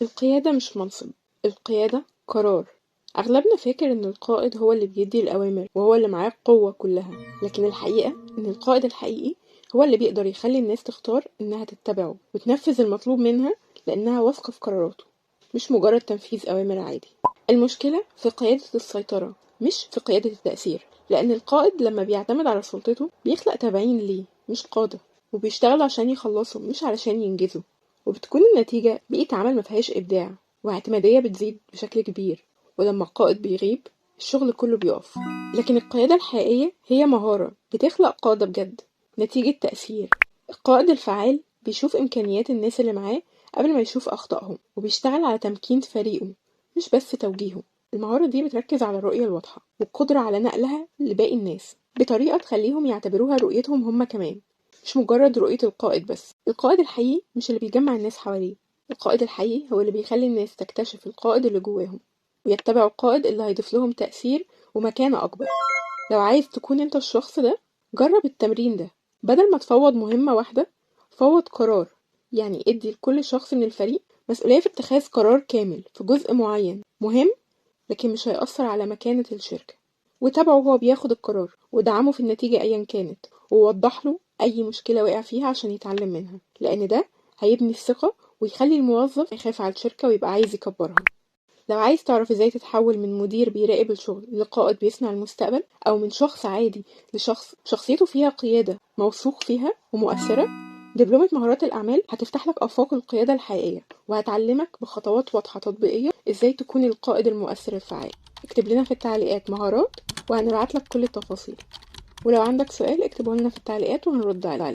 القيادة مش منصب، القيادة قرار. أغلبنا فاكر إن القائد هو اللي بيدي الأوامر وهو اللي معاه القوة كلها، لكن الحقيقة إن القائد الحقيقي هو اللي بيقدر يخلي الناس تختار إنها تتبعه وتنفذ المطلوب منها لأنها واثقة في قراراته، مش مجرد تنفيذ أوامر عادي. المشكلة في قيادة السيطرة مش في قيادة التأثير، لأن القائد لما بيعتمد على سلطته بيخلق تابعين ليه مش قادة، وبيشتغل عشان يخلصوا مش علشان ينجزوا، وبتكون النتيجة بيئة عمل مفيهاش إبداع واعتمادية بتزيد بشكل كبير. ولما القائد بيغيب الشغل كله بيقف. لكن القيادة الحقيقية هي مهارة بتخلق قادة بجد نتيجة تأثير. القائد الفعال بيشوف إمكانيات الناس اللي معاه قبل ما يشوف أخطائهم، وبيشتغل على تمكين فريقه مش بس توجيهه. المهارة دي بتركز على الرؤية الواضحة والقدرة على نقلها لباقي الناس بطريقة تخليهم يعتبروها رؤيتهم هم كمان، مش مجرد رؤية القائد بس. القائد الحقيقي مش اللي بيجمع الناس حواليه، القائد الحقيقي هو اللي بيخلي الناس تكتشف القائد اللي جواهم ويتبعوا القائد اللي هيضيف لهم تأثير ومكانة أكبر. لو عايز تكون انت الشخص ده، جرب التمرين ده. بدل ما تفوض مهمة واحدة، فوض قرار. يعني ادي لكل شخص من الفريق مسؤولية في اتخاذ قرار كامل في جزء معين مهم لكن مش هيأثر على مكانة الشركة، وتابعه وهو بياخد القرار، ودعمه في النتيجة أيا كانت، ووضح له أي مشكلة وقع فيها عشان يتعلم منها، لأن ده هيبني الثقة ويخلي الموظف يخاف على الشركة ويبقى عايز يكبرها. لو عايز تعرف ازاي تتحول من مدير بيراقب الشغل لقائد بيصنع المستقبل، أو من شخص عادي لشخص شخصيته فيها قيادة موثوق فيها ومؤثرة، دبلومة مهارات الأعمال هتفتح لك آفاق القيادة الحقيقية، وهتعلمك بخطوات واضحة تطبيقية ازاي تكون القائد المؤثر الفعال. اكتب لنا في التعليقات مهارات وهنبعت لك كل التفاصيل، ولو عندك سؤال اكتبه لنا في التعليقات وهنرد عليه.